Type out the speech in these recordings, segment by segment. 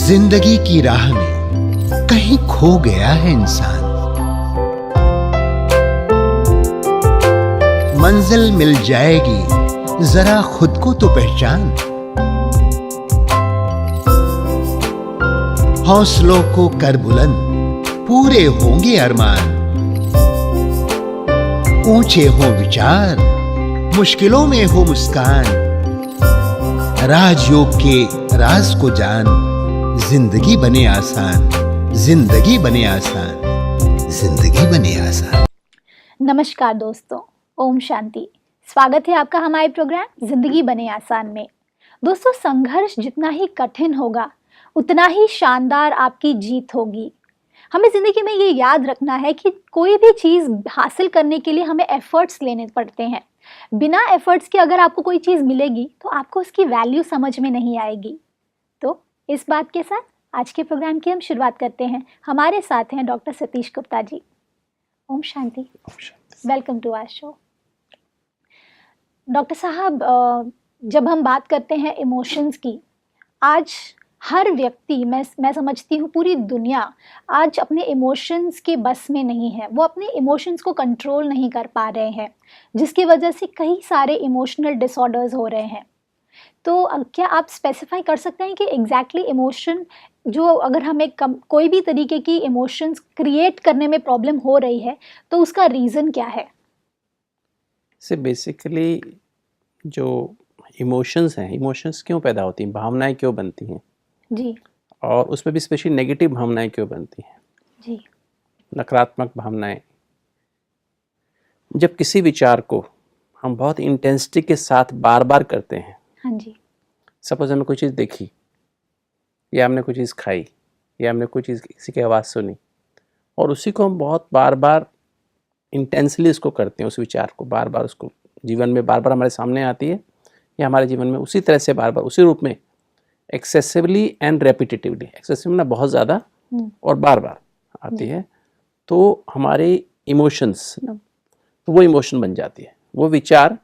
जिंदगी की राह में कहीं खो गया है इंसान। मंजिल मिल जाएगी, जरा खुद को तो पहचान। हौसलों को कर बुलंद, पूरे होंगे अरमान। ऊंचे हो विचार, मुश्किलों में हो मुस्कान। राजयोग के राज को जान, जिंदगी बने आसान, जिंदगी बने आसान, जिंदगी बने आसान। नमस्कार दोस्तों, ओम शांति। स्वागत है आपका हमारे प्रोग्राम जिंदगी बने आसान में। दोस्तों, संघर्ष जितना ही कठिन होगा उतना ही शानदार आपकी जीत होगी। हमें ज़िंदगी में ये याद रखना है कि कोई भी चीज़ हासिल करने के लिए हमें एफर्ट्स लेने पड़ते हैं। बिना एफर्ट्स के अगर आपको कोई चीज़ मिलेगी तो आपको उसकी वैल्यू समझ में नहीं आएगी। तो इस बात के साथ आज के प्रोग्राम की हम शुरुआत करते हैं। हमारे साथ हैं doctor Satish Gupta ji. Om Shanti. Welcome to our show. Doctor साहब, जब हम बात करते हैं इमोशंस की, आज हर व्यक्ति, मैं समझती हूँ पूरी दुनिया आज अपने इमोशंस के बस में नहीं है। वो अपने इमोशंस को कंट्रोल नहीं कर पा रहे हैं, जिसकी वजह से कई सारे इमोशनल डिसऑर्डर्स हो रहे हैं। तो क्या आप स्पेसिफाई कर सकते हैं कि एग्जैक्टली इमोशन जो, अगर हमें कोई भी तरीके की इमोशंस क्रिएट करने में प्रॉब्लम हो रही है तो उसका रीज़न क्या है? से बेसिकली जो इमोशंस हैं, इमोशंस क्यों पैदा होती हैं, भावनाएं क्यों बनती हैं जी, और उसमें भी स्पेशली नेगेटिव भावनाएं क्यों बनती हैं जी, नकारात्मक भावनाएं। जब किसी विचार को हम बहुत इंटेंसिटी के साथ बार बार करते हैं, हाँ जी, सपोज हमने कोई चीज़ देखी या हमने कोई चीज़ खाई या हमने कोई चीज़ किसी की आवाज़ सुनी और उसी को हम बहुत बार बार इंटेंसली उसको करते हैं, उस विचार को बार बार, उसको जीवन में बार बार हमारे सामने आती है या हमारे जीवन में उसी तरह से बार बार उसी रूप में एक्सेसिवली एंड रेपिटेटिवली, एक्सेसिव ना बहुत ज़्यादा और बार बार आती है, तो हमारे इमोशंस ना, तो वो इमोशन बन जाती है, वो विचार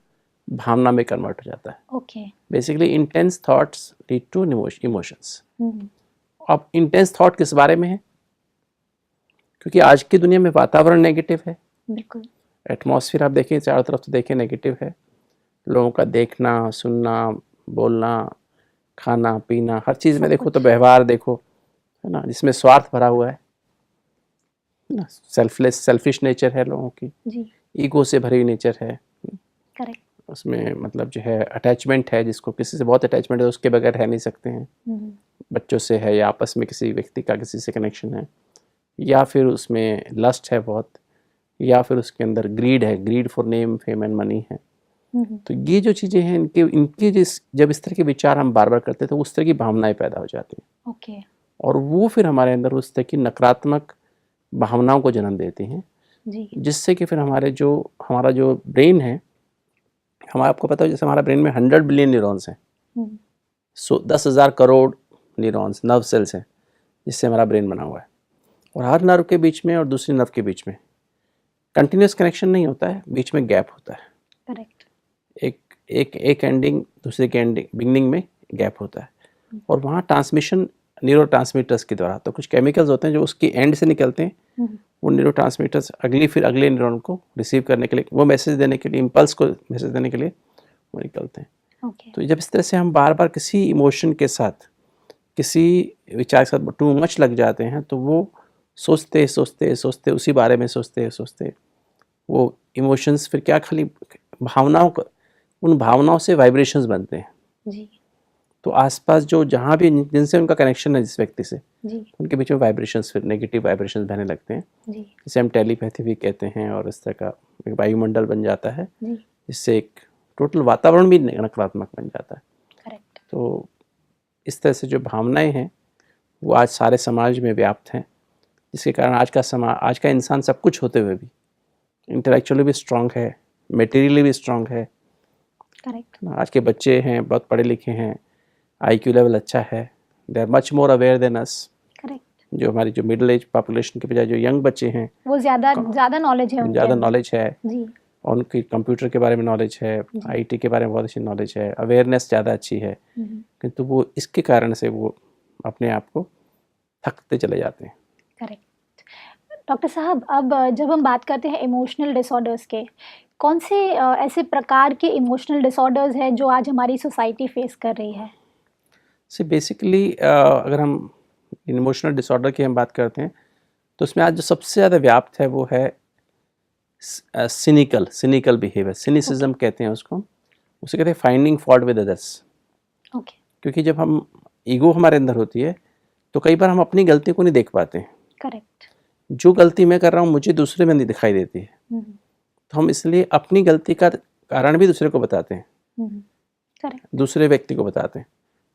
भावना में कन्वर्ट हो जाता है। Okay. Basically intense thoughts lead to emotions. अब इंटेंस थॉट किस बारे में है? क्योंकि आज की दुनिया में वातावरण नेगेटिव है, बिल्कुल। एटमॉस्फेयर आप देखें चारों तरफ तो देखें नेगेटिव है। लोगों का देखना, सुनना, बोलना, खाना पीना, हर चीज़ में देखो तो व्यवहार देखो, है ना, जिसमें स्वार्थ भरा हुआ है ना, सेल्फिश नेचर है लोगों की, जी, ईगो से भरी हुई नेचर है। करेक्ट। उसमें मतलब जो है अटैचमेंट है, जिसको किसी से बहुत अटैचमेंट है उसके बगैर रह नहीं सकते हैं। बच्चों से है या आपस में किसी व्यक्ति का किसी से कनेक्शन है, या फिर उसमें लस्ट है बहुत, या फिर उसके अंदर ग्रीड है, greed for name fame and money है। तो ये जो चीज़ें हैं, इनके जब इस तरह के विचार हम बार बार करते हैं तो उस तरह की भावनाएं पैदा हो जाती हैं। ओके। और वो फिर हमारे अंदर उस तरह की नकारात्मक भावनाओं को जन्म देती हैं, जी, जिससे कि फिर हमारा जो ब्रेन है, आपको पता है जैसे हमारा ब्रेन में 100 बिलियन न्यूरॉन्स हैं, 10,000 करोड़ न्यूरॉन्स, नर्व सेल्स हैं, जिससे हमारा ब्रेन बना हुआ है। और हर नर्व के बीच में और दूसरी नर्व के बीच में कंटिन्यूस कनेक्शन नहीं होता है, बीच में गैप होता है। करेक्ट। एक एंडिंग दूसरे के एंडिंग बिगनिंग में गैप होता है, और वहाँ ट्रांसमिशन न्यूरो ट्रांसमीटर्स के द्वारा, तो कुछ केमिकल्स होते हैं जो उसकी एंड से निकलते हैं, वो न्यूरो ट्रांसमीटर्स फिर अगले न्यूरॉन को रिसीव करने के लिए, वो मैसेज देने के लिए, इम्पल्स को मैसेज देने के लिए वो निकलते हैं। ओके। तो जब इस तरह से हम बार बार किसी इमोशन के साथ, किसी विचार के साथ टू मच लग जाते हैं, तो वो सोचते सोचते सोचते उसी बारे में सोचते सोचते वो इमोशंस फिर क्या, खाली उन भावनाओं से वाइब्रेशंस बनते हैं। जी, तो आसपास जो जहाँ भी जिनसे उनका कनेक्शन है, जिस व्यक्ति से, जी, उनके बीच में वाइब्रेशंस, फिर नेगेटिव वाइब्रेशंस बहने लगते हैं, जी, जिसे हम टेलीपैथी भी कहते हैं। और इस तरह का एक वायुमंडल बन जाता है, जी, जिससे एक टोटल वातावरण भी नकारात्मक बन जाता है। करेक्ट। तो इस तरह से जो भावनाएं हैं वो आज सारे समाज में व्याप्त हैं, जिसके कारण आज का इंसान सब कुछ होते हुए भी इंटेलेक्चुअली भी स्ट्रांग है, मटेरियली भी स्ट्रांग है। करेक्ट। आज के बच्चे हैं, बहुत पढ़े लिखे हैं, IQ लेवल अच्छा है, they are much more aware than us. Correct. जो हमारी जो मिडिल एज पॉपुलेशन के बजाय जो यंग बच्चे हैं, वो ज़्यादा नॉलेज है उनके ज़्यादा अंदर। नॉलेज है, जी, और उनकी कंप्यूटर के बारे में नॉलेज है, IT के बारे में बहुत अच्छी नॉलेज है, अवेयरनेस ज़्यादा अच्छी है, किंतु वो इसके कारण से वो अपने आप को थकते चले जाते हैं। करेक्ट। डॉक्टर साहब, अब जब हम बात करते हैं इमोशनल डिसऑर्डर्स के, कौन से ऐसे प्रकार के इमोशनल डिसऑर्डर्स हैं जो आज हमारी सोसाइटी फेस कर रही है? बेसिकली अगर हम इमोशनल डिसऑर्डर की हम बात करते हैं तो उसमें आज जो सबसे ज़्यादा व्याप्त है वो है सिनिकल बिहेवियर, सिनिसिज्म कहते हैं उसको। उसे कहते हैं finding fault with others. Okay. क्योंकि जब हम ईगो हमारे अंदर होती है तो कई बार हम अपनी गलती को नहीं देख पाते हैं। करेक्ट। जो गलती मैं कर रहा हूँ मुझे दूसरे में नहीं दिखाई देती है, तो हम इसलिए अपनी गलती का कारण भी दूसरे को बताते हैं, करेक्ट। दूसरे व्यक्ति को बताते हैं।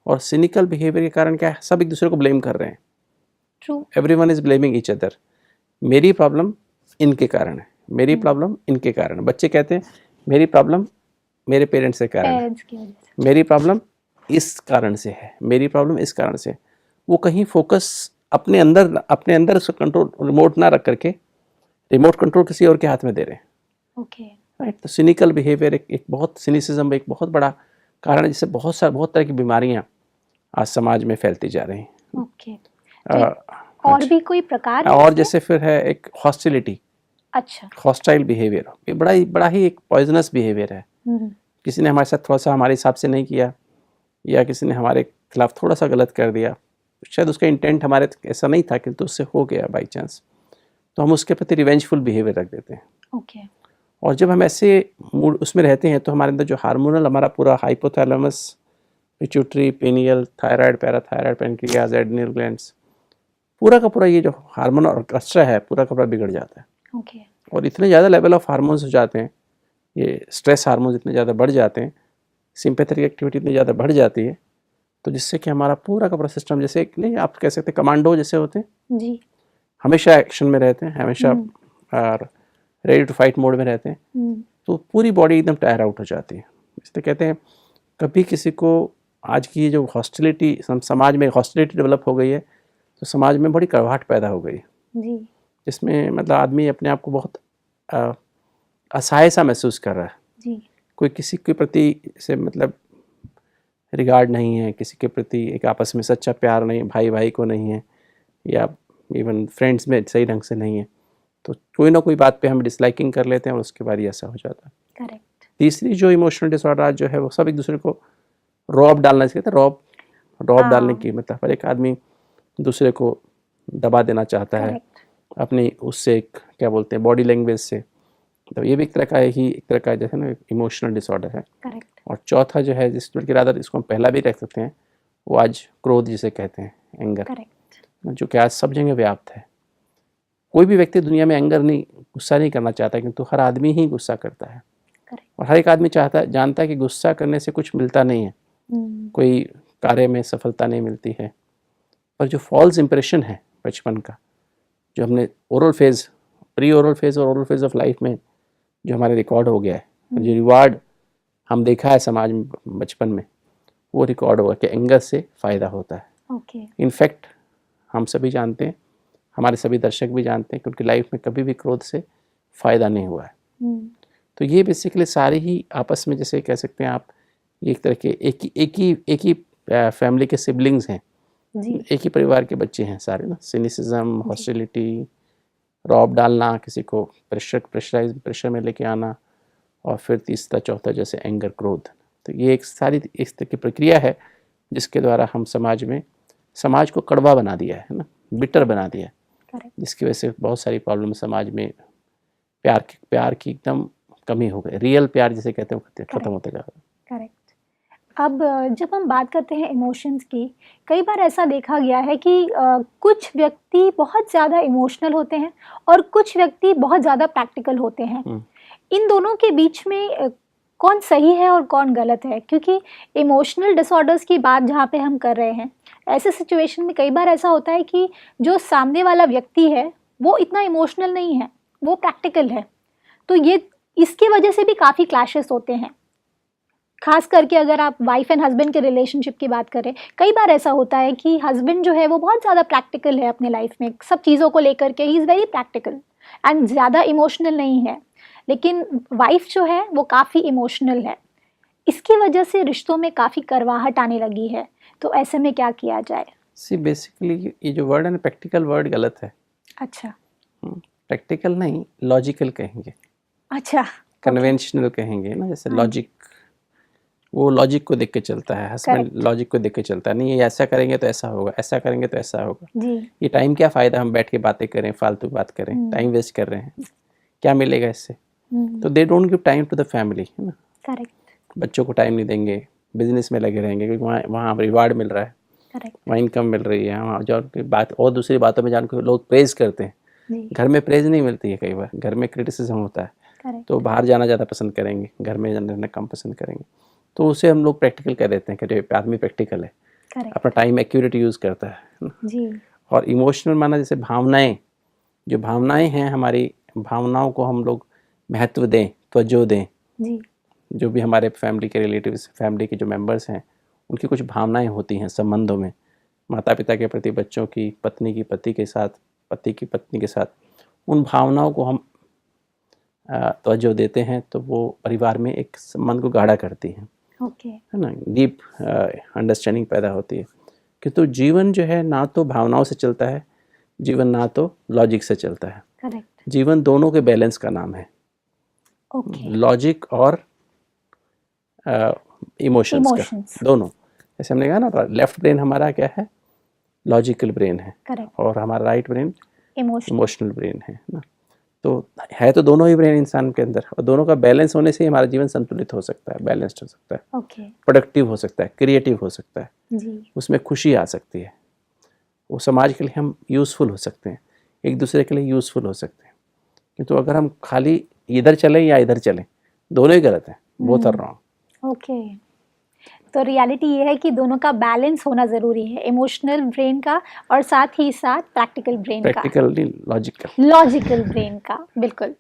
और सिनिकल बिहेवियर के कारण क्या है, सब एक दूसरे को ब्लेम कर रहे हैं। True. Everyone is blaming each other. मेरी प्रॉब्लम इनके कारण है, मेरी प्रॉब्लम इनके कारण है। बच्चे कहते हैं मेरी प्रॉब्लम मेरे पेरेंट्स के कारण है, पेरेंट्स की वजह से। मेरी प्रॉब्लम इस कारण से है, मेरी प्रॉब्लम इस कारण से। वो कहीं फोकस अपने अंदर उसका कंट्रोल, रिमोट ना रख करके रिमोट कंट्रोल किसी और के हाथ में दे रहे हैं। ओके। राइट। तो सिनिकल बिहेवियर एक बहुत सिनिसिज्म एक बहुत बड़ा कारण है जिससे बहुत तरह की बीमारियां आज समाज में फैलती जा रही हैं। ओके। और भी कोई प्रकार है और इसमें? जैसे फिर है एक हॉस्टिलिटी, अच्छा। Hostile behaviour. ये बड़ा ही एक पॉइजनस बिहेवियर है। किसी ने हमारे साथ थोड़ा सा हमारे हिसाब से नहीं किया या किसी ने हमारे खिलाफ थोड़ा सा गलत कर दिया, शायद उसका इंटेंट हमारे ऐसा नहीं था किंतु उससे हो गया बाई चांस, तो हम उसके प्रति रिवेंजफुल बिहेवियर रख देते हैं। ओके। और जब हम ऐसे मूड उसमें रहते हैं तो हमारे अंदर जो हार्मोनल हमारा पूरा hypothalamus, pituitary, पेनियल, thyroid, parathyroid, pancreas, adrenal glands, पूरा का पूरा ये जो हार्मोन ऑर्केस्ट्रा है पूरा का पूरा बिगड़ जाता है। ओके। और इतने ज़्यादा लेवल ऑफ हार्मोन्स हो जाते हैं, ये स्ट्रेस हार्मोन्स इतने ज़्यादा बढ़ जाते हैं, सिंपैथेटिक एक्टिविटी इतनी ज़्यादा बढ़ जाती है, तो जिससे कि हमारा पूरा का पूरा सिस्टम जैसे एक नहीं आप कह सकते कमांडो जैसे होते हैं जी। हमेशा एक्शन में रहते हैं, हमेशा रेडी टू फाइट मोड में रहते हैं, तो पूरी बॉडी एकदम टायर आउट हो जाती है। इसलिए कहते हैं कभी किसी को आज की जो हॉस्टिलिटी समाज में हॉस्टिलिटी डेवलप हो गई है तो समाज में बड़ी कड़वाहट पैदा हो गई जी। जिसमें मतलब आदमी अपने आप को बहुत असहाय सा महसूस कर रहा है। जी। कोई किसी के प्रति से मतलब रिगार्ड नहीं है, किसी के प्रति एक आपस में सच्चा प्यार नहीं, भाई भाई को नहीं है, या इवन फ्रेंड्स में सही ढंग से नहीं है, तो कोई ना कोई बात पे हम डिसलाइकिंग कर लेते हैं और उसके बाद ही ऐसा हो जाता है। करेक्ट। तीसरी जो इमोशनल डिसऑर्डर जो है वो सब एक दूसरे को रौब डालना कहते हैं, रौब डालने की मतलब हर एक आदमी दूसरे को दबा देना चाहता है अपनी उससे एक क्या बोलते हैं बॉडी लैंग्वेज से, तो ये भी एक तरह का जैसे ना इमोशनल डिसऑर्डर है। करेक्ट। और चौथा जो है जिस बल्कि रादर इसको हम पहला भी रख सकते हैं, वो आज क्रोध जिसे कहते हैं, एंगर, जो कि आज सब जगह व्याप्त है। कोई भी व्यक्ति दुनिया में गुस्सा नहीं करना चाहता, किंतु हर आदमी ही गुस्सा करता है। और हर एक आदमी जानता है कि गुस्सा करने से कुछ मिलता नहीं है, कोई कार्य में सफलता नहीं मिलती है। पर जो फॉल्स इंप्रेशन है बचपन का, जो हमने oral phase, pre oral phase और ओरल फेज ऑफ लाइफ में जो हमारे रिकॉर्ड हो गया है, जो रिवार्ड हम देखा है समाज में बचपन में, वो रिकॉर्ड होगा कि एंगर से फ़ायदा होता है। इनफैक्ट हम सभी जानते हैं, हमारे सभी दर्शक भी जानते हैं कि उनकी लाइफ में कभी भी क्रोध से फ़ायदा नहीं हुआ है। तो ये बेसिकली सारे ही आपस में जैसे कह सकते हैं आप, ये एक तरह के एक ही फैमिली के सिबलिंग्स हैं जी। एक ही परिवार के बच्चे हैं सारे ना। सिनिसिज्म, हॉस्टिलिटी, रौब डालना, किसी को प्रेशर में लेके आना, और फिर तीसरा चौथा जैसे एंगर, क्रोध। तो ये एक सारी इस तरह की प्रक्रिया है जिसके द्वारा हम समाज को कड़वा बना दिया है ना, बिटर बना दिया है, जिसकी वजह से बहुत सारी प्रॉब्लम समाज में प्यार की एकदम कमी हो गई। रियल प्यार जिसे कहते हैं खत्म होते जा रहा है। करेक्ट। अब जब हम बात करते हैं इमोशंस की, कई बार ऐसा देखा गया है कि कुछ व्यक्ति बहुत ज़्यादा इमोशनल होते हैं और कुछ व्यक्ति बहुत ज़्यादा प्रैक्टिकल होते हैं। इन दोनों के बीच में कौन सही है और कौन गलत है? क्योंकि इमोशनल डिसऑर्डर्स की बात जहाँ पे हम कर रहे हैं, ऐसे सिचुएशन में कई बार ऐसा होता है कि जो सामने वाला व्यक्ति है वो इतना इमोशनल नहीं है, वो प्रैक्टिकल है, तो ये इसकी वजह से भी काफ़ी क्लैशेस होते हैं। खास करके अगर आप वाइफ एंड हस्बैंड के रिलेशनशिप की बात करें, कई बार ऐसा होता है कि हस्बैंड जो है वो बहुत ज़्यादा प्रैक्टिकल है अपने लाइफ में, सब चीज़ों को लेकर के he is very practical and ज़्यादा इमोशनल नहीं है, लेकिन वाइफ जो है वो काफ़ी इमोशनल है। इसकी वजह से रिश्तों में काफ़ी करवाहट आने लगी है, तो ऐसे में क्या किया जाए? सी बेसिकली ये जो वर्ड है ना, प्रैक्टिकल वर्ड गलत है। अच्छा प्रैक्टिकल नहीं, लॉजिकल कहेंगे, अच्छा कन्वेंशनल कहेंगे ना, जैसे लॉजिक, वो लॉजिक को देख के चलता है, हस्बैंड Correct. लॉजिक को देख के चलता है, नहीं ये ऐसा करेंगे तो ऐसा होगा, ऐसा करेंगे तो ऐसा होगा। जी ये टाइम क्या फ़ायदा, हम बैठ के बातें करें, फालतू बात करें, टाइम वेस्ट कर रहे हैं, क्या मिलेगा इससे? तो they don't give time to the family, है ना। करेक्ट बच्चों को टाइम नहीं देंगे, बिजनेस में लगे रहेंगे, क्योंकि वहाँ रिवार्ड मिल रहा है, करेक्ट वहाँ इनकम मिल रही है, वहाँ जो की बात और दूसरी बातों में जान को लोग प्रेज करते हैं। जी घर में प्रेज नहीं मिलती है, कई बार घर में क्रिटिसिज्म होता है, करेक्ट तो बाहर जाना ज़्यादा पसंद करेंगे, घर में रहना कम पसंद करेंगे। तो उसे हम लोग प्रैक्टिकल कह देते हैं कि अरे आदमी प्रैक्टिकल है, करेक्ट अपना टाइम एक्यूरेट यूज़ करता है। जी और इमोशनल माना जैसे भावनाएं, जो भावनाएं हैं हमारी, भावनाओं को हम लोग महत्व दें, तवज्जो दें। जी जो भी हमारे फैमिली के रिलेटिव्स, फैमिली के जो मेंबर्स हैं, उनकी कुछ भावनाएं होती हैं संबंधों में, माता पिता के प्रति, बच्चों की, पत्नी की पति के साथ, पति की पत्नी के साथ, उन भावनाओं को हम तवज्जो देते हैं, तो वो परिवार में एक संबंध को गाढ़ा करती हैं, ओके है ना, डीप अंडरस्टैंडिंग पैदा होती है। कि तो जीवन जो है ना तो भावनाओं से चलता है, जीवन ना तो लॉजिक से चलता है, करेक्ट जीवन दोनों के बैलेंस का नाम है, ओके लॉजिक और इमोशंस का, इमोशंस दोनों। जैसे हमने कहा ना, लेफ्ट ब्रेन हमारा क्या है, लॉजिकल ब्रेन है, करेक्ट और हमारा right brain emotion emotional brain है ना। तो है तो दोनों ही ब्रेन इंसान के अंदर, और दोनों का बैलेंस होने से ही हमारा जीवन संतुलित हो सकता है, बैलेंस्ड हो सकता है, ओके प्रोडक्टिव हो सकता है, क्रिएटिव हो सकता है, जी उसमें खुशी आ सकती है, वो समाज के लिए हम यूज़फुल हो सकते हैं, एक दूसरे के लिए यूज़फुल हो सकते हैं। किंतु अगर हम खाली इधर चलें या इधर चलें, दोनों ही गलत हैं, बोथ आर रॉन्ग। ओके तो रियलिटी ये है कि दोनों का बैलेंस होना ज़रूरी है, इमोशनल ब्रेन का और साथ ही साथ प्रैक्टिकल ब्रेन का, प्रैक्टिकली लॉजिकल। लॉजिकल ब्रेन का, बिल्कुल।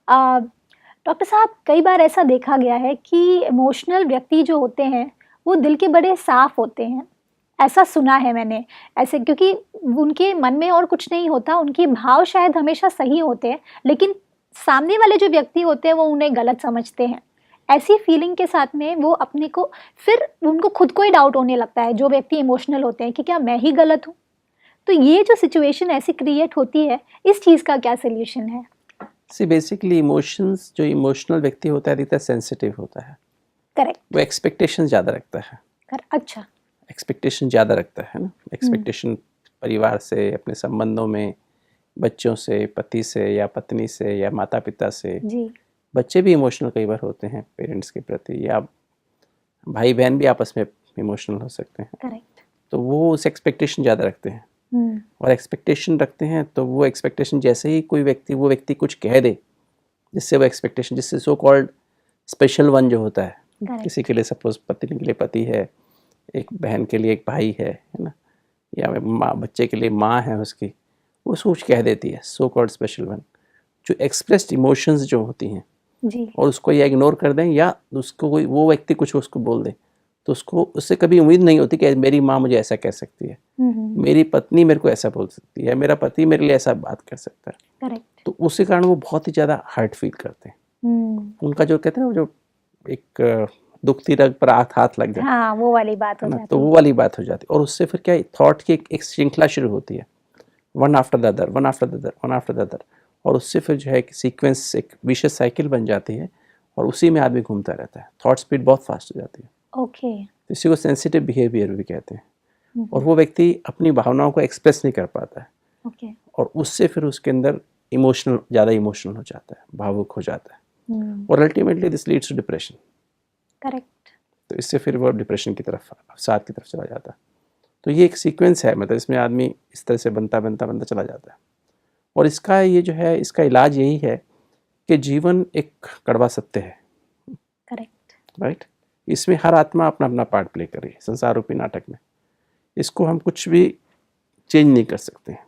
डॉक्टर साहब, कई बार ऐसा देखा गया है कि इमोशनल व्यक्ति जो होते हैं वो दिल के बड़े साफ होते हैं, ऐसा सुना है मैंने ऐसे, क्योंकि उनके मन में और कुछ नहीं होता, उनके भाव शायद हमेशा सही होते हैं, लेकिन सामने वाले जो व्यक्ति होते हैं वो उन्हें गलत समझते हैं। ऐसी फीलिंग के साथ में वो अपने को, फिर उनको खुद को ही डाउट होने लगता है, जो व्यक्ति इमोशनल होते हैं, कि क्या मैं ही गलत हूँ। तो ये जो सिचुएशन ऐसी क्रिएट होती है, इस चीज़ का क्या सोल्यूशन है? सी बेसिकली इमोशंस, जो इमोशनल व्यक्ति होता है अधिकतर सेंसिटिव होता है, करेक्ट वो एक्सपेक्टेशन ज़्यादा रखता है, अच्छा एक्सपेक्टेशन ज़्यादा रखता है ना, एक्सपेक्टेशन परिवार से, अपने संबंधों में, बच्चों से, पति से या पत्नी से या माता पिता से। जी बच्चे भी इमोशनल कई बार होते हैं पेरेंट्स के प्रति, या भाई बहन भी आपस में इमोशनल हो सकते हैं, करेक्ट तो वो उस एक्सपेक्टेशन ज़्यादा रखते हैं, और एक्सपेक्टेशन रखते हैं तो वो एक्सपेक्टेशन जैसे ही कोई व्यक्ति, वो व्यक्ति कुछ कह दे जिससे वो एक्सपेक्टेशन, जिससे सो कॉल्ड स्पेशल वन जो होता है, करेक्ट किसी के लिए सपोज पत्नी के लिए पति है, एक बहन के लिए एक भाई है ना, या माँ, बच्चे के लिए माँ है उसकी, वो कुछ कह देती है, सो कॉल्ड स्पेशल वन, जो एक्सप्रेस्ड इमोशंस जो होती हैं, जी और उसको या इग्नोर कर दें, या उसको कोई वो व्यक्ति कुछ उसको बोल दे, तो उसको, उससे कभी उम्मीद नहीं होती कि मेरी माँ मुझे ऐसा कह सकती है, मेरी पत्नी मेरे को ऐसा बोल सकती है, मेरा पति मेरे लिए ऐसा बात कर सकता है। करेक्ट तो उसी कारण वो बहुत ही ज़्यादा हर्ट फील करते हैं। उनका जो कहते हैं ना, जो एक दुखती रग पर हाथ लग जाए, हाँ, वो वाली बात हो है ना, जाती तो वो वाली बात हो जाती है। और उससे फिर क्या, थॉट की एक श्रृंखला शुरू होती है, one after the other, one after the other, one after the other, और उससे फिर जो है कि सीक्वेंस, एक विशेष साइकिल बन जाती है, और उसी में आदमी घूमता रहता है, थॉट स्पीड बहुत फास्ट हो जाती है। ओके तो इसी को सेंसिटिव बिहेवियर भी कहते हैं। और वो व्यक्ति अपनी भावनाओं को एक्सप्रेस नहीं कर पाता है, ओके और उससे फिर उसके अंदर ज़्यादा इमोशनल हो जाता है, भावुक हो जाता है, और ultimately this leads to depression. Correct तो इससे फिर वो डिप्रेशन की तरफ, अवसाद की तरफ चला जाता है। तो ये एक सीक्वेंस है, मतलब इसमें आदमी इस तरह से बनता चला जाता है। और इसका ये जो है, इसका इलाज यही है कि जीवन एक कड़वा सत्य है, करेक्ट राइट। इसमें हर आत्मा अपना अपना पार्ट प्ले कर रही है संसार रूपी नाटक में, इसको हम कुछ भी चेंज नहीं कर सकते हैं।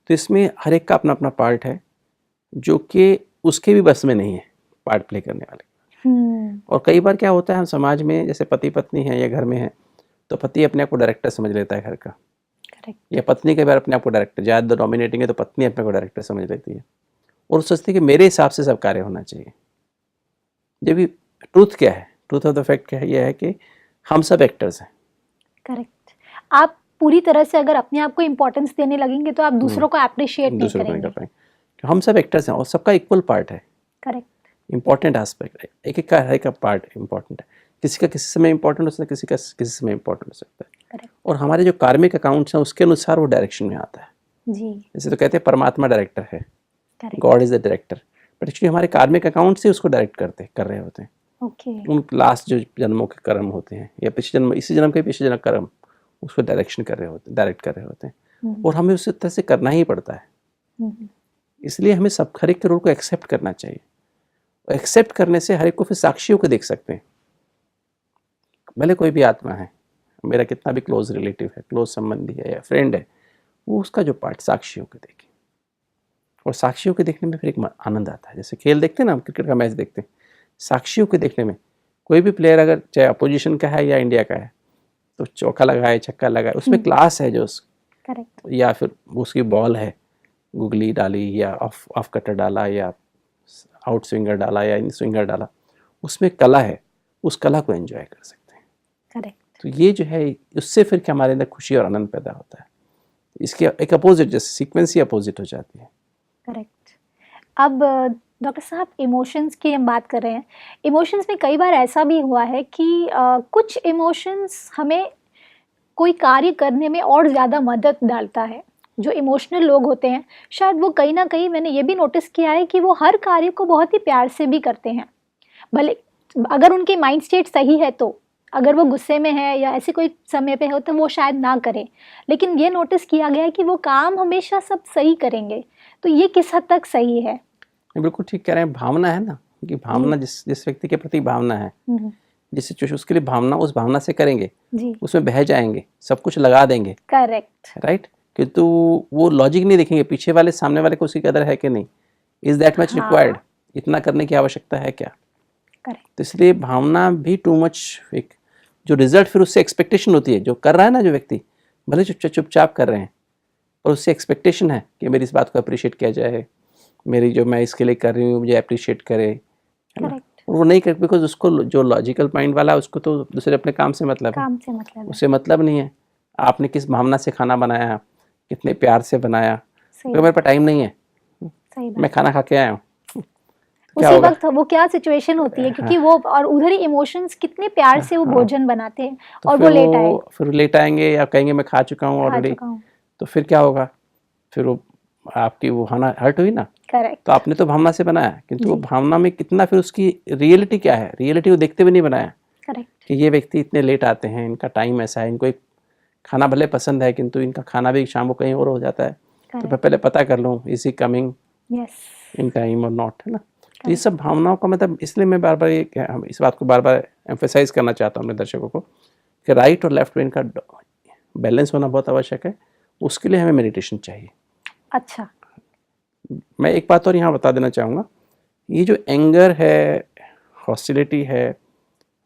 तो इसमें हर एक का अपना अपना पार्ट है, जो कि उसके भी बस में नहीं है पार्ट प्ले करने वाले। और कई बार क्या होता है, हम समाज में जैसे पति पत्नी है या घर में है, तो पति अपने आप को डायरेक्टर समझ लेता है घर का, करेक्ट या पत्नी कई बार अपने आप को डायरेक्टर, ज़्यादा डोमिनेटिंग है तो पत्नी अपने को डायरेक्टर समझ लेती है, और सोचती है कि मेरे हिसाब से सब कार्य होना चाहिए। जब भी ट्रूथ क्या है, ट्रूथ ऑफ द फैक्ट क्या है, यह है कि हम सब एक्टर्स हैं। करेक्ट। आप पूरी तरह से अगर अपने आप को इम्पोर्टेंस देने लगेंगे तो आप दूसरों को अप्रिशिएट नहीं दूसरों को नहीं कर करेंगे। पाएंगे। हम सब एक्टर्स हैं और सबका इक्वल पार्ट है, करेक्ट। इम्पोर्टेंट एस्पेक्ट है, एक एक का हर एक का पार्ट इम्पोर्टेंट है। किसी का किसी समय इम्पोर्टेंट हो सकता है, किसी का किसी समय इम्पोर्टेंट हो सकता है। करेक्ट। और हमारे जो कार्मिक अकाउंट्स हैं उसके अनुसार वो डायरेक्शन में आता है। जी। जैसे तो कहते हैं परमात्मा डायरेक्टर है, correct. God is the director, but actually हमारे कार्मिक अकाउंट से उसको डायरेक्ट कर रहे होते हैं। ओके। उन लास्ट जो जन्मों के कर्म होते हैं या पिछले जन्म, इसी जन्म के पिछले जन्म कर्म, उसको डायरेक्शन कर रहे होते हैं, डायरेक्ट कर रहे होते हैं। और हमें उसी तरह से करना ही पड़ता है। इसलिए हमें सब हर एक के रोल को एक्सेप्ट करना चाहिए। और एक्सेप्ट करने से हर एक को फिर साक्षियों को देख सकते हैं। भले कोई भी आत्मा है, मेरा कितना भी क्लोज रिलेटिव है, क्लोज संबंधी है या फ्रेंड है, वो उसका जो पार्ट साक्षियों को देखे। और साक्षियों के देखने में फिर एक आनंद आता है। जैसे खेल देखते हैं ना, हम क्रिकेट का मैच देखते हैं, साक्षियों के देखने में कोई भी प्लेयर अगर चाहे अपोजिशन का है या इंडिया का है, तो चौका लगाए छक्का लगाए, उसमें क्लास है जो करेक्ट। या फिर उसकी बॉल है, गुगली डाली या ऑफ कटर डाला या आउट स्विंगर डाला या इन स्विंगर डाला, उसमें कला है, उस कला को एंजॉय कर सकते हैं। करेक्ट। तो ये जो है, उससे फिर क्या हमारे अंदर खुशी और आनंद पैदा होता है। इसके एक अपोजिट, जैसे सीक्वेंस ही अपोजिट हो जाती है। करेक्ट। अब डॉक्टर साहब, इमोशंस की हम बात कर रहे हैं। इमोशंस में कई बार ऐसा भी हुआ है कि कुछ इमोशंस हमें कोई कार्य करने में और ज़्यादा मदद डालता है। जो इमोशनल लोग होते हैं, शायद वो कहीं ना कहीं, मैंने ये भी नोटिस किया है कि वो हर कार्य को बहुत ही प्यार से भी करते हैं। भले अगर उनके माइंड स्टेट सही है, तो अगर वो गुस्से में है या ऐसे कोई समय पे हो तो वो शायद ना करे, लेकिन ये नोटिस किया गया है कि वो काम हमेशा सब सही करेंगे। तो ये किस हद तक सही है? बिल्कुल ठीक कह रहे हैं। भावना है ना, कि भावना जिस व्यक्ति के प्रति भावना है, जिस सिचुएशन, उसके लिए भावना, उस भावना से करेंगे, जी। उसमें बह जाएंगे, सब कुछ लगा देंगे। करेक्ट। राइट। किंतु वो लॉजिक नहीं देखेंगे पीछे वाले सामने वाले को उसकी कदर है कि नहीं, इज दैट मच रिक्वायर्ड, इतना करने की आवश्यकता है क्या। करेक्ट। तो इसलिए भावना भी टू मच, एक जो रिजल्ट फिर उससे एक्सपेक्टेशन होती है, जो कर रहा है ना जो व्यक्ति, भले चुपचाप कर रहे हैं, और उससे एक्सपेक्टेशन है कि मेरी इस बात को अप्रिशिएट किया जाए, मेरी जो मैं इसके लिए कर रही हूँ मुझे अप्रिशिएट करे, है ना। और वो नहीं कर, बिकॉज उसको जो लॉजिकल माइंड वाला है उसको तो दूसरे अपने काम से मतलब है, काम से मतलब है। उससे मतलब नहीं है आपने किस भावना से खाना बनाया, कितने प्यार से बनाया। सही तो मेरे पास टाइम नहीं है, सही बात। मैं खाना खा के आया हूँ, उसी वक्त वो क्या सिचुएशन होती है, क्योंकि वो और उधर ही इमोशंस कितने प्यार से वो भोजन बनाते हैं, तो और वो लेट आए, फिर लेट आएंगे या कहेंगे मैं खा चुका हूँ ऑलरेडी, तो फिर क्या होगा, फिर वो आपकी वो खाना हर्ट हुई ना। करेक्ट। तो आपने तो भावना से बनाया, किंतु वो भावना में कितना फिर उसकी रियलिटी क्या है, रियलिटी वो देखते हुए नहीं बनाया। करेक्ट। कि ये व्यक्ति इतने लेट आते हैं, इनका टाइम ऐसा है, इनको एक खाना भले पसंद है किंतु इनका खाना भी शाम को कहीं और हो जाता है, तो मैं पहले पता कर लूँ is he coming in time और नॉट, है ना। तो ये सब भावनाओं का मतलब, इसलिए मैं बार बार इस बात को बार बार एम्फेसाइज करना चाहता हूँ अपने दर्शकों को कि राइट और लेफ्ट ब्रेन का बैलेंस होना बहुत आवश्यक है। उसके लिए हमें मेडिटेशन चाहिए। अच्छा। मैं एक बात और यहाँ बता देना चाहूँगा, ये जो एंगर है, हॉस्टिलिटी है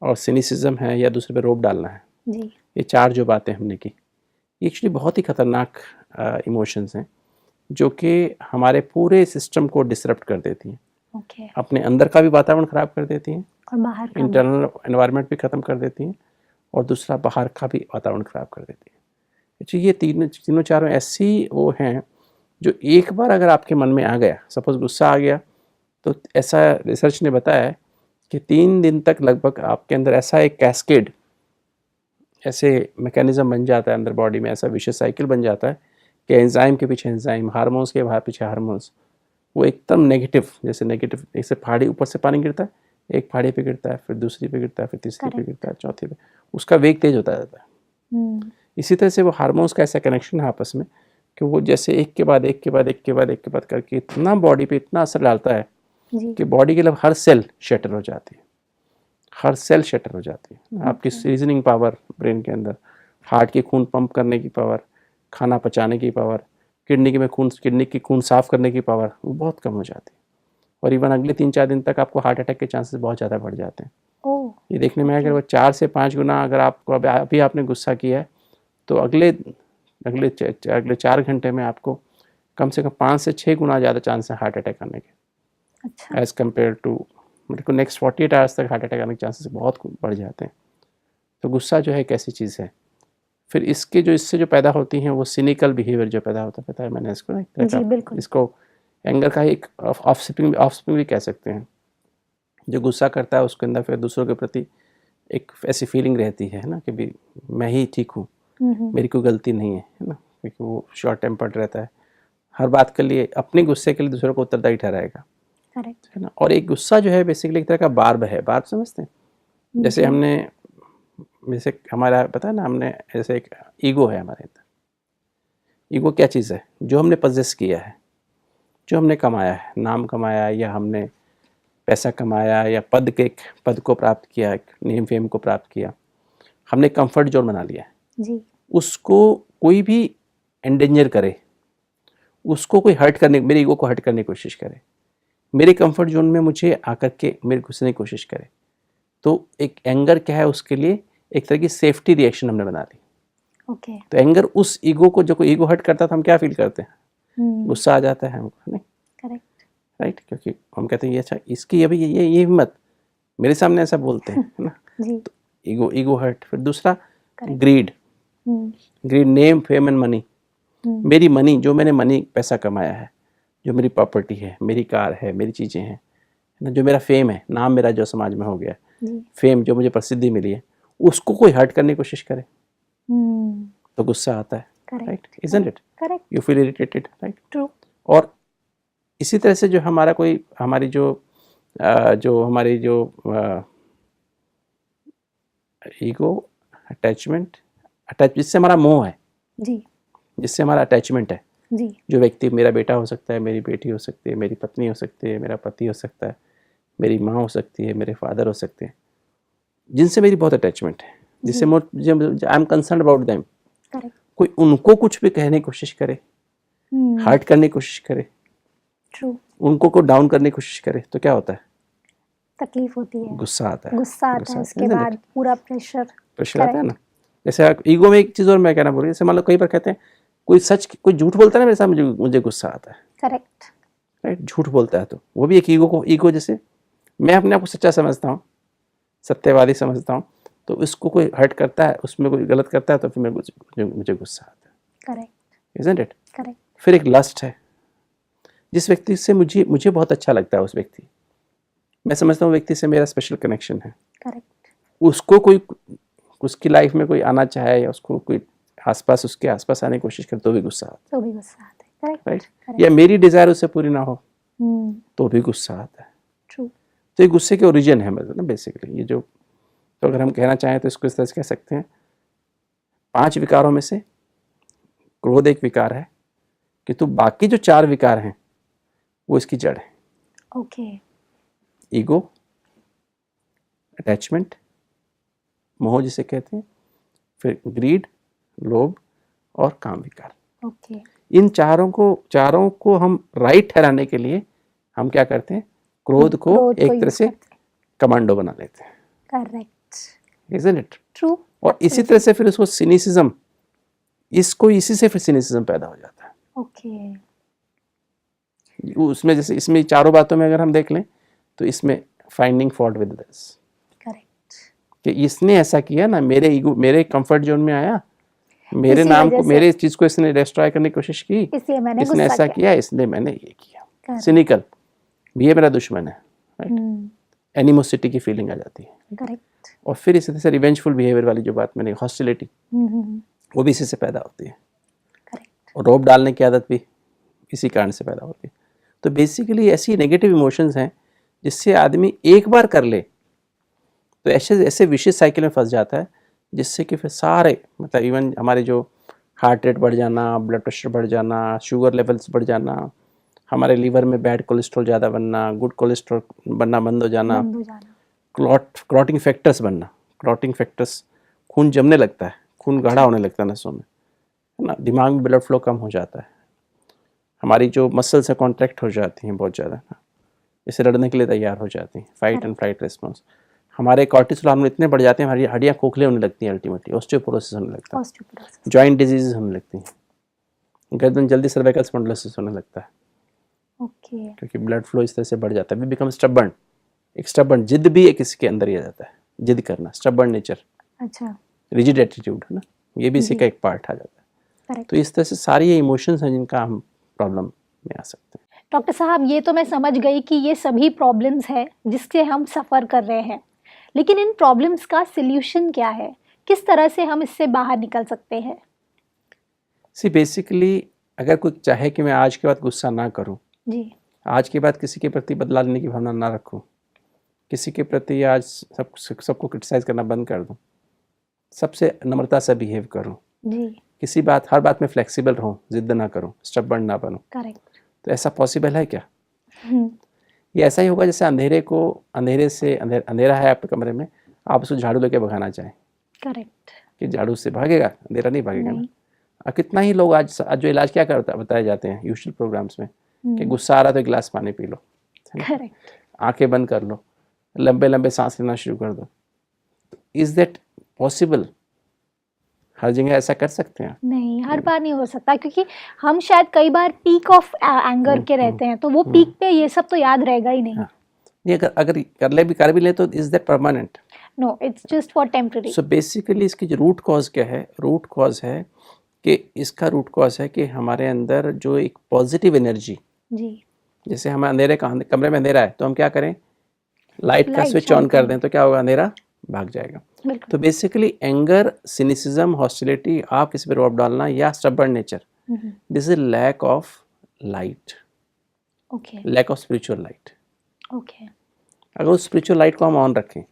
और सिनिसिज्म है या दूसरे पे रोब डालना है जी, ये चार जो बातें हमने की, ये एक्चुअली बहुत ही खतरनाक इमोशंस हैं जो कि हमारे पूरे सिस्टम को डिसरप्ट कर देती हैं। ओके। अपने अंदर का भी वातावरण ख़राब कर देती हैं और बाहर का इंटरनल एनवायरनमेंट भी ख़त्म कर देती हैं, और दूसरा बाहर का भी वातावरण ख़राब कर देती है। एक्चुअली ये तीनों चारों ऐसी वो हैं जो एक बार अगर आपके मन में आ गया, सपोज गुस्सा आ गया, तो ऐसा रिसर्च ने बताया है कि 3 दिन तक लगभग आपके अंदर ऐसा एक कैस्केड, ऐसे मैकेनिज्म बन जाता है अंदर बॉडी में, ऐसा विशेष साइकिल बन जाता है कि एंजाइम के पीछे एंजाइम, हार्मोन्स के पीछे हार्मोन्स, वो एकदम नेगेटिव, जैसे नेगेटिव जैसे पहाड़ी ऊपर से पानी गिरता है, एक पहाड़ी पे गिरता है, फिर दूसरी पे गिरता है, फिर तीसरी पे गिरता है, चौथी पे, उसका वेग तेज होता जाता है। इसी तरह से वो हार्मोन्स का ऐसा कनेक्शन है आपस में कि वो जैसे एक के बाद एक के बाद एक के बाद एक के बाद करके इतना बॉडी पे इतना असर डालता है कि बॉडी के लिए हर सेल शटर हो जाती है, हर सेल शटर हो जाती है। आपकी रीजनिंग पावर ब्रेन के अंदर, हार्ट की खून पंप करने की पावर, खाना पचाने की पावर, किडनी की खून साफ करने की पावर, वो बहुत कम हो जाती है। और इवन अगले 3-4 दिन तक आपको हार्ट अटैक के चांसेस बहुत ज़्यादा बढ़ जाते हैं। ये देखने में अगर वो 4 से 5 गुना, अगर आपको अभी आपने गुस्सा किया है तो अगले 4 घंटे में आपको कम से कम 5 से 6 गुना ज़्यादा चांस है हार्ट अटैक आने के। अच्छा। एज़ कम्पेयर टू मतलब नेक्स्ट 48 आवर्स तक हार्ट अटैक आने के चांसेस बहुत बढ़ जाते हैं। तो गुस्सा जो है एक ऐसी चीज़ है, फिर इसके जो इससे जो पैदा होती हैं वो सिनिकल बिहेवियर जो पैदा होता है, पता है मैंने इसको ना एक तरह जी, का, बिल्कुल। इसको एंगर का एक ऑफस्प्रिंग भी कह सकते हैं। जो गुस्सा करता है उसके अंदर फिर दूसरों के प्रति एक ऐसी फीलिंग रहती है ना कि भी मैं ही ठीक हूँ, मेरी कोई गलती नहीं है ना, क्योंकि वो शॉर्ट टेम्पर्ड रहता है, हर बात के लिए अपने गुस्से के लिए दूसरों को उत्तरदायी ठहराएगा, करेक्ट। है ना। और एक गुस्सा जो है बेसिकली एक तरह का बार्ब है, बार्ब समझते हैं, जैसे हमने, जैसे हमारा पता है ना, हमने जैसे एक ईगो है हमारे अंदर। ईगो क्या चीज़ है? जो हमने पजेस किया है, जो हमने कमाया है, नाम कमाया या हमने पैसा कमाया या पद को प्राप्त किया, नेम फेम को प्राप्त किया, हमने कंफर्ट जोन बना लिया है। जी, उसको कोई भी एंडेंजर करे, उसको कोई हर्ट करने, मेरे ईगो को हर्ट करने की कोशिश करे, मेरे कंफर्ट जोन में मुझे आकर के मेरे घुसने की कोशिश करे, तो एक एंगर क्या है उसके लिए एक तरह की सेफ्टी रिएक्शन हमने बना ली। ओके। तो एंगर उस ईगो को, जो कोई ईगो हर्ट करता था, हम क्या फील करते हैं? गुस्सा आ जाता है हमको, नहीं? करेक्ट। राइट, क्योंकि हम कहते हैं ये अच्छा, इसकी अभी ये हिम्मत, मेरे सामने ऐसा बोलते हैं, है ना। जी, तो ईगो हर्ट। फिर दूसरा Correct. Greed, name fame and money. मेरी मनी, जो मैंने मनी पैसा कमाया है, जो मेरी प्रॉपर्टी है, मेरी कार है, मेरी चीज़ें हैं, है ना, जो मेरा फेम है, नाम मेरा जो समाज में हो गया, फेम जो मुझे प्रसिद्धि मिली है, उसको कोई हर्ट करने की कोशिश करे तो गुस्सा आता है, right, isn't it? Correct. You feel irritated, right. True. और इसी तरह से जो हमारा कोई, हमारी हमारी जो ईगो, अटैच, जिससे हमारा मोह है, जी, जिससे हमारा अटैचमेंट है, जी, जो व्यक्ति, मेरा बेटा हो सकता है, मेरी बेटी हो सकती है, मेरी पत्नी हो सकती है, मेरा पति हो सकता है, मेरी माँ हो सकती है, मेरे फादर हो सकते हैं, जिनसे मेरी बहुत अटैचमेंट है, जिससे I am concern about them. Correct. कोई उनको कुछ भी कहने की कोशिश करे, हर्ट करने की कोशिश करे, ट्रू। उनको को डाउन करने की कोशिश करे, तो क्या होता है? तकलीफ होती है, गुस्सा आता है, गुस्सा आता है, उसके isn't it? बाद पूरा प्रेशर। आता है ना। जैसे ईगो में एक चीज़ और मैं कहना बोल रही हूँ, जैसे मान लो कई बार कहते हैं कोई झूठ बोलता है ना मेरे साथ, मुझे गुस्सा आता है, करेक्ट। राइट। झूठ बोलता है तो वो भी एक ईगो जैसे, मैं अपने आप को सच्चा समझता हूँ, सत्यवादी समझता हूँ, तो इसको कोई हर्ट करता है, उसमें कोई गलत करता है, तो फिर मुझे गुस्सा आता है, करेक्ट। Isn't it? करेक्ट। फिर एक लस्ट है, जिस व्यक्ति से मुझे बहुत अच्छा लगता है, उस व्यक्ति, मैं समझता हूँ व्यक्ति से मेरा स्पेशल कनेक्शन है, करेक्ट। उसको कोई, उसकी लाइफ में कोई आना चाहे या उसको कोई उसके आसपास आने की कोशिश करे तो भी गुस्सा आता तो भी गुस्सा आता है, है, करेक्ट। राइट। या मेरी डिजायर उससे पूरी ना हो तो भी गुस्सा आता है। ट्रू। तो ये गुस्से के ओरिजिन है, मतलब ना बेसिकली ये जो, तो अगर हम कहना चाहें तो इसको इस तरह से कह सकते हैं, 5 विकारों में से क्रोध एक विकार है, कि तो बाकी जो 4 विकार हैं वो इसकी जड़ है। ओके। ईगो, अटैचमेंट, मोह जिसे कहते हैं, फिर ग्रीड, लोभ और काम विकार। ओके। इन चारों को हम राइट ठहराने के लिए हम क्या करते हैं? क्रोध को एक तरह से कमांडो बना लेते हैं। करेक्ट। Isn't it? ट्रू। और इसी तरह से फिर उसको सिनिसिज्म, इसी से फिर सिनिसिज्म पैदा हो जाता है। ओके। उसमें जैसे इसमें चारों बातों में अगर हम देख लें तो इसमें finding fault with others, correct, कि इसने ऐसा किया ना, मेरे कंफर्ट जोन में आया, मेरे नाम को, मेरे चीज को इसने डिस्ट्रॉय करने की कोशिश की, इसने ऐसा किया, इसलिए मैंने ये किया। सिनिकल, ये मेरा दुश्मन है, राइट। एनिमोसिटी की फीलिंग आ जाती है, करेक्ट। और फिर इसी तरह से रिवेंजफुल बिहेवियर वाली जो बात मैंने, हॉस्टिलिटी, वो भी इसी से पैदा होती है, करेक्ट। और रौब डालने की आदत भी इसी कारण से पैदा होती है। तो बेसिकली ऐसी नेगेटिव इमोशंस हैं जिससे आदमी एक बार कर ले तो ऐसे विशेष साइकिल में फंस जाता है, जिससे कि फिर सारे, मतलब इवन हमारे जो हार्ट रेट बढ़ जाना, ब्लड प्रेशर बढ़ जाना, शुगर लेवल्स बढ़ जाना, हमारे लीवर में बैड कोलेस्ट्रॉल ज़्यादा बनना, गुड कोलेस्ट्रॉल बनना बंद हो जाना, क्लॉटिंग फैक्टर्स बनना। क्लॉटिंग फैक्टर्स, खून जमने लगता है, खून गाढ़ा होने लगता है नसों में, है ना, दिमाग में ब्लड फ्लो कम हो जाता है, हमारी जो मसल्स है कॉन्ट्रैक्ट हो जाती हैं बहुत ज़्यादा, जैसे लड़ने के लिए तैयार हो जाती हैं, फाइट एंड फ्लाइट रिस्पॉन्स। हमारे कॉर्टिसोल हार्मोन इतने बढ़ जाते हैं, हमारी हड्डियाँ खोखले होने लगती हैं, अल्टीमेटली ऑस्टियोपोरोसिस होने लगता है, जॉइंट डिजीज होने लगती हैं, गर्दन जल्दी सर्वाइकल स्पॉन्डिलोसिस होने लगता है, ओके, क्योंकि ब्लड फ्लो इस तरह से बढ़ जाता है। वी बिकम स्टबर्न, एक स्टबर्न, जिद भी एक इसके अंदर ही आ जाता है, जिद करना, स्टबर्न नेचर, अच्छा, रिजिड एटीट्यूड, है ना, ये भी इसी का एक पार्ट आ जाता है। करेक्ट। तो इस तरह से सारी ये इमोशंस हैं जिनका हम प्रॉब्लम में आ सकते हैं। डॉक्टर साहब, ये तो मैं समझ गई कि ये सभी प्रॉब्लम्स हैं जिससे हम सफ़र कर रहे हैं, लेकिन इन प्रॉब्लम्स का सिल्यूशन क्या है? किस तरह से हम इससे बाहर निकल सकते हैं? बेसिकली अगर कोई चाहे कि मैं आज के बाद गुस्सा ना करूं, जी। आज के बाद किसी के प्रति बदला लेने की भावना ना रखूं, किसी के प्रति आज सबको क्रिटिसाइज करना बंद कर दूं, सबसे नम्रता से बिहेव करूं, जी। किसी हर बात में फ्लेक्सिबल रहूं, जिद्द ना करूं, स्टबर्न ना बनूं, करेक्ट। तो ऐसा पॉसिबल है क्या? हम्म। ये ऐसा ही होगा जैसे अंधेरा है आपके कमरे में, आप उसको झाड़ू लेके भगाना चाहें करेक्ट। कि झाड़ू से भागेगा, अंधेरा नहीं भागेगा ना। नहीं। और कितना ही लोग आज जो इलाज क्या करता बताए जाते हैं यूजुअल प्रोग्राम्स में कि गुस्सा आ रहा तो एक गिलास पानी पी लो, करेक्ट। आंखें बंद कर लो, लंबे लंबे सांस लेना शुरू कर दो। Is that possible? हर जगह ऐसा कर सकते हैं? नहीं, हर बार नहीं हो सकता, क्योंकि हम शायद कई बार पीक ऑफ एंगर के रहते हैं, तो वो पीक पे ये सब तो याद रहेगा ही नहीं। ये अगर कर भी ले तो is that permanent? No, it's just for temporary. So basically इसकी जो रूट कॉज क्या है? रूट कॉज है कि हमारे अंदर जो एक पॉजिटिव एनर्जी, जी। जैसे हम कमरे में अंधेरा है तो हम क्या करें? लाइट का Light स्विच on ऑन कर कर दें तो क्या होगा? अंधेरा भाग जाएगा। बिल्कुल। तो बेसिकली एंगर, सिनिसिज्म, हॉस्टिलिटी, आप किसी पे रौब डालना या stubborn nature, this is lack of light, okay. Lack of spiritual light. Okay. अगर उस स्पिरिचुअल लाइट को हम ऑन रखें,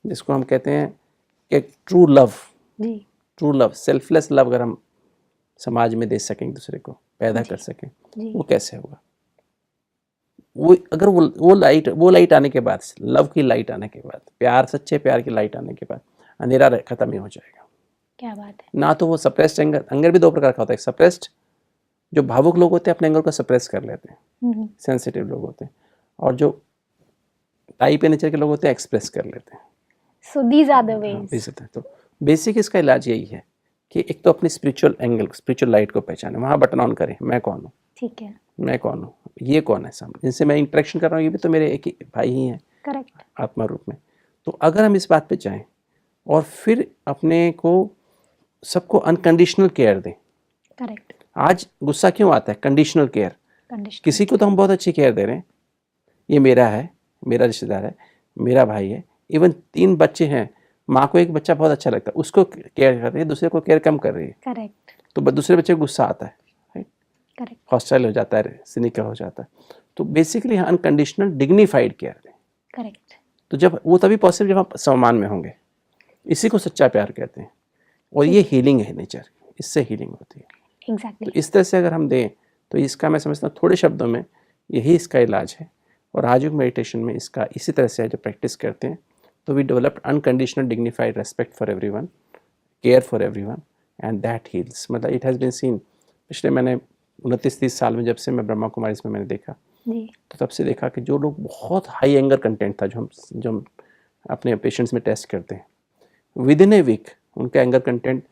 जिसको हम कहते हैं कि ट्रू लव, सेल्फलेस लव अगर हम समाज में दे सकें, एक दूसरे को पैदा कर सकें, वो कैसे होगा? वो लाइट आने के बाद, लव की लाइट आने के बाद, सच्चे प्यार की लाइट आने के बाद अंधेरा खत्म ही हो जाएगा। क्या बात है। ना तो वो सप्रेस्ड एंगर भी दो प्रकार का होता है। सप्रेस्ड, जो भावुक लोग होते हैं अपने एंगर को सप्रेस कर लेते हैं, सेंसिटिव लोग होते हैं, और जो टाइप ए नेचर के लोग होते हैं एक्सप्रेस कर लेते हैं। So these are the ways. तो बेसिक इसका इलाज यही है कि एक तो अपनी स्पिरिचुअल लाइट को पहचाने, वहाँ बटन ऑन करें, मैं कौन हूँ, ठीक है। मैं कौन हूँ, ये कौन है सामने, जिनसे मैं इंटरेक्शन कर रहा हूँ, ये भी तो मेरे एक ही भाई ही हैं। करेक्ट। आत्मा रूप में। तो अगर हम इस बात पे जाएं और फिर अपने को सबको अनकंडीशनल केयर दें। करेक्ट। आज गुस्सा क्यों आता है? Conditional care. कंडीशन। किसी को तो हम बहुत अच्छी केयर दे रहे हैं, ये मेरा है, मेरा रिश्तेदार है, मेरा भाई है, इवन 3 बच्चे हैं, माँ को एक बच्चा बहुत अच्छा लगता है, उसको केयर कर रही है, दूसरे को केयर कम कर रही है। करेक्ट। तो दूसरे बच्चे को गुस्सा आता है, करेक्ट। हॉस्टाइल हो जाता है, सिनिकल हो जाता है। तो बेसिकली अनकंडीशनल डिग्निफाइड केयर दें। करेक्ट। तो जब वो तभी पॉसिबल जब आप सम्मान में होंगे। इसी को सच्चा प्यार कहते हैं, और ये हीलिंग है नेचर, इससे हीलिंग होती है। एग्जैक्टली। तो इस तरह से अगर हम दें तो इसका मैं समझता हूँ थोड़े शब्दों में यही इसका इलाज है। और राजयोग मेडिटेशन में इसका इसी तरह से जब प्रैक्टिस करते हैं तो we develop unconditional dignified respect for everyone, care for everyone, and that heals. मतलब इट हैज़ बीन सीन, पिछले मैंने 29-30 साल में जब से मैं ब्रह्मा कुमारी में मैंने देखा, तो तब से देखा कि जो लोग बहुत हाई एंगर कंटेंट था, जो हम अपने पेशेंट्स में टेस्ट करते हैं, विद इन ए वीक उनका एंगर कंटेंट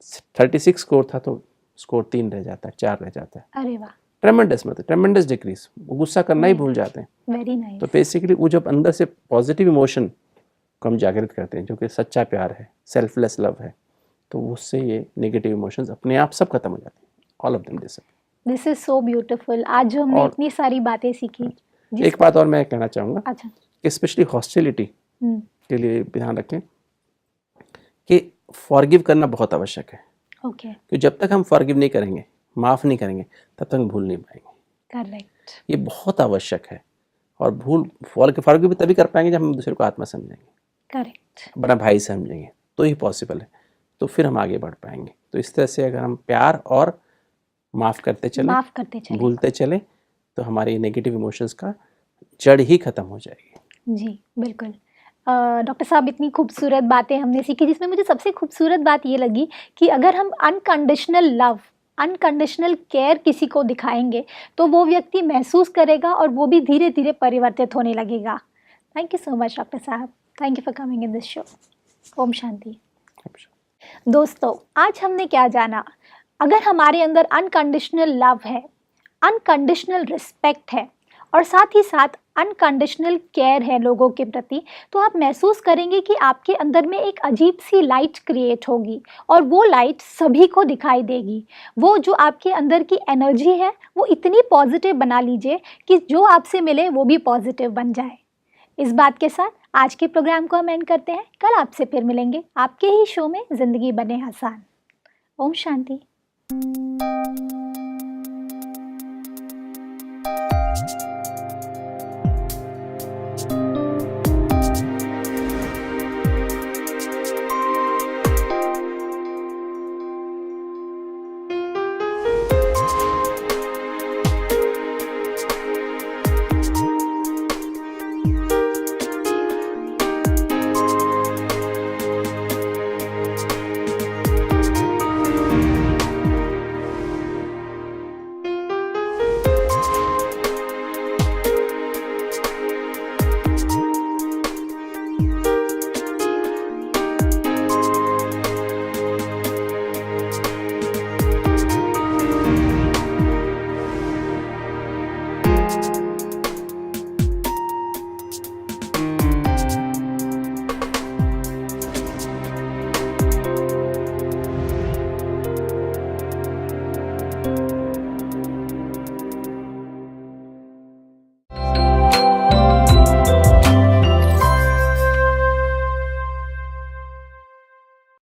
36 स्कोर था तो स्कोर 3 रह जाता है, 4 रह जाता है। अरे वाह। ट्रेमेंडस डिक्रीज, गुस्सा करना ही भूल जाते हैं। Very nice. तो बेसिकली वो जब अंदर से पॉजिटिव इमोशन को हम जागृत करते हैं, जो कि सच्चा प्यार है, सेल्फलेस लव है, तो उससे ये नेगेटिव इमोशंस अपने आप सब खत्म हो जाते हैं, all of them disappear. This is so beautiful. आज जो हमने इतनी सारी बातें सीखी। एक बात और मैं कहना चाहूँगा, अच्छा। कि स्पेशली हॉस्टिलिटी के लिए ध्यान रखें कि फॉरगिव करना बहुत आवश्यक है। ओके। कि जब तक हम फॉरगिव नहीं करेंगे, माफ़ नहीं करेंगे, तब तक हम भूल नहीं पाएंगे। करेक्ट। ये बहुत आवश्यक है। और फॉरगिव भी तभी कर पाएंगे जब हम दूसरे को आत्मा समझेंगे, करेक्ट, बड़ा भाई समझेंगे, तो ही पॉसिबल है। तो फिर हम आगे बढ़ पाएंगे। तो इस तरह से अगर हम प्यार और माफ़ करते चले, भूलते चले, तो हमारे नेगेटिव इमोशंस का जड़ ही खत्म हो जाएगी। जी बिल्कुल। डॉक्टर साहब, इतनी खूबसूरत बातें हमने सीखी, जिसमें मुझे सबसे खूबसूरत बात ये लगी कि अगर हम अनकंडीशनल लव, अनकंडीशनल केयर किसी को दिखाएंगे तो वो व्यक्ति महसूस करेगा और वो भी धीरे धीरे परिवर्तित होने लगेगा। Thank you so much doctor साहब, thank you for coming in this show. ओम शांति। दोस्तों, आज हमने क्या जाना? अगर हमारे अंदर अनकंडीशनल लव है, अनकंडीशनल रिस्पेक्ट है और साथ ही साथ अनकंडीशनल केयर है लोगों के प्रति, तो आप महसूस करेंगे कि आपके अंदर में एक अजीब सी लाइट क्रिएट होगी और वो लाइट सभी को दिखाई देगी। वो जो आपके अंदर की एनर्जी है वो इतनी पॉजिटिव बना लीजिए कि जो आपसे मिले वो भी पॉजिटिव बन जाए। इस बात के साथ आज के प्रोग्राम को हम एंड करते हैं। कल आपसे फिर मिलेंगे आपके ही शो में ज़िंदगी बने आसान। ओम शांति।